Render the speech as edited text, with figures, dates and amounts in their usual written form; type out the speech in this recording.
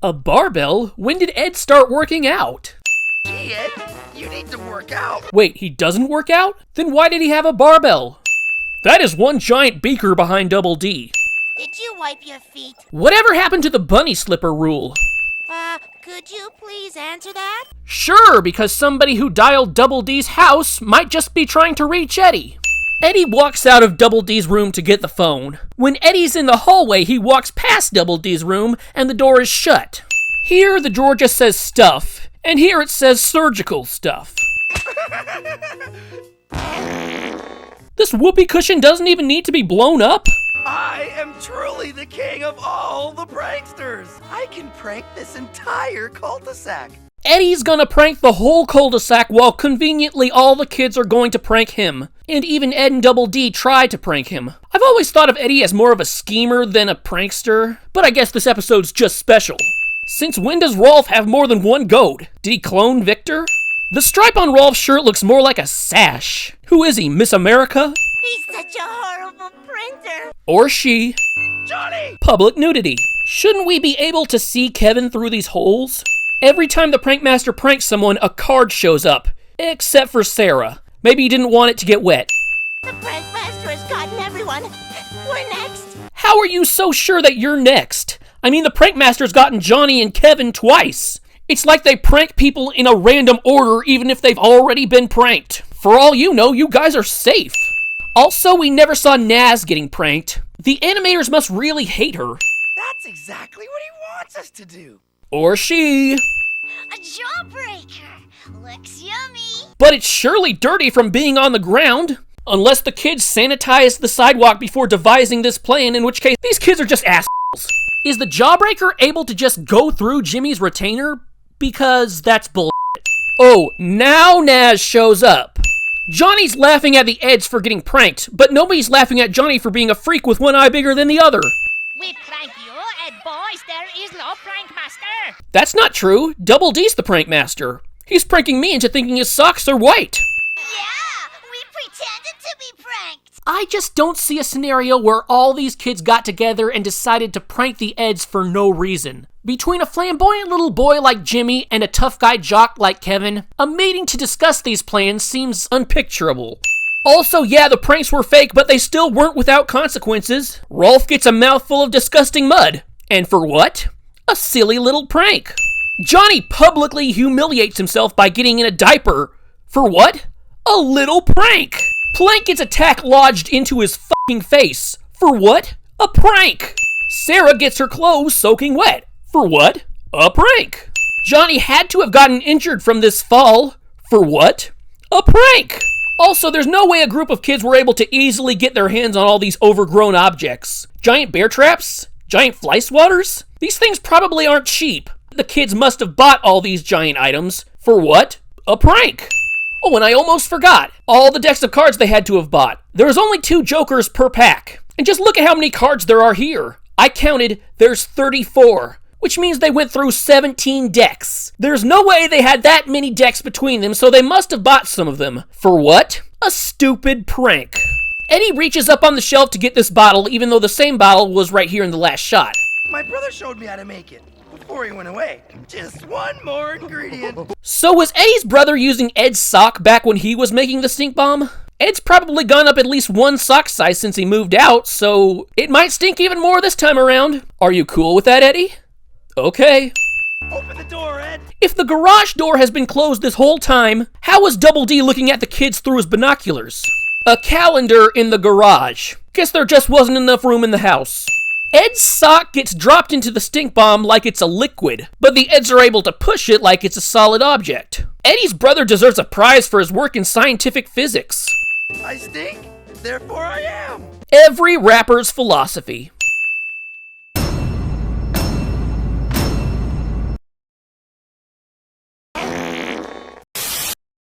A barbell? When did Ed start working out? Gee, Ed, you need to work out. Wait, he doesn't work out? Then why did he have a barbell? That is one giant beaker behind Double D. Did you wipe your feet? Whatever happened to the bunny slipper rule? Could you please answer that? Sure, because somebody who dialed Double D's house might just be trying to reach Eddy. Eddie walks out of Double D's room to get the phone. When Eddie's in the hallway, he walks past Double D's room and the door is shut. Here, the drawer just says stuff, and here it says surgical stuff. This whoopee cushion doesn't even need to be blown up? I am truly the king of all the pranksters. I can prank this entire cul-de-sac. Eddie's gonna prank the whole cul-de-sac while conveniently all the kids are going to prank him. And even Ed and Double D try to prank him. I've always thought of Eddy as more of a schemer than a prankster, but I guess this episode's just special. Since when does Rolf have more than one goat? Did he clone Victor? The stripe on Rolf's shirt looks more like a sash. Who is he, Miss America? He's such a horrible printer. Or she? Johnny! Public nudity. Shouldn't we be able to see Kevin through these holes? Every time the prankmaster pranks someone, a card shows up. Except for Sarah. Maybe he didn't want it to get wet. The prankmaster has gotten everyone. We're next. How are you so sure that you're next? I mean, the prankmaster's gotten Johnny and Kevin twice. It's like they prank people in a random order even if they've already been pranked. For all you know, you guys are safe. Also, we never saw Naz getting pranked. The animators must really hate her. That's exactly what he wants us to do. Or she. A jawbreaker. Looks yummy. But it's surely dirty from being on the ground. Unless the kids sanitized the sidewalk before devising this plan, in which case these kids are just assholes. Is the jawbreaker able to just go through Jimmy's retainer? Because that's bullshit. Oh, now Naz shows up. Johnny's laughing at the Eds for getting pranked, but nobody's laughing at Johnny for being a freak with one eye bigger than the other. We prank you, and boys, there is no prank master. That's not true. Double D's the prank master. He's pranking me into thinking his socks are white. Yeah, we pretended to be pranked. I just don't see a scenario where all these kids got together and decided to prank the Eds for no reason. Between a flamboyant little boy like Jimmy and a tough guy jock like Kevin, a meeting to discuss these plans seems unpicturable. Also, yeah, the pranks were fake, but they still weren't without consequences. Rolf gets a mouthful of disgusting mud. And for what? A silly little prank. Johnny publicly humiliates himself by getting in a diaper. For what? A little prank. Plank gets a tack lodged into his fucking face. For what? A prank. Sarah gets her clothes soaking wet. For what? A prank. Johnny had to have gotten injured from this fall. For what? A prank. Also, there's no way a group of kids were able to easily get their hands on all these overgrown objects. Giant bear traps? Giant fly swatters? These things probably aren't cheap. The kids must have bought all these giant items. For what? A prank. Oh, and I almost forgot. All the decks of cards they had to have bought. There was only 2 jokers per pack. And just look at how many cards there are here. I counted, there's 34. Which means they went through 17 decks. There's no way they had that many decks between them, so they must have bought some of them. For what? A stupid prank. Eddy reaches up on the shelf to get this bottle, even though the same bottle was right here in the last shot. My brother showed me how to make it before he went away. Just one more ingredient. So was Eddy's brother using Ed's sock back when he was making the stink bomb? Ed's probably gone up at least 1 sock size since he moved out, so it might stink even more this time around. Are you cool with that, Eddy? Okay. Open the door, Ed. If the garage door has been closed this whole time, how was Double D looking at the kids through his binoculars? A calendar in the garage. Guess there just wasn't enough room in the house. Ed's sock gets dropped into the stink bomb like it's a liquid, but the Eds are able to push it like it's a solid object. Eddy's brother deserves a prize for his work in scientific physics. I stink, therefore I am. Every rapper's philosophy.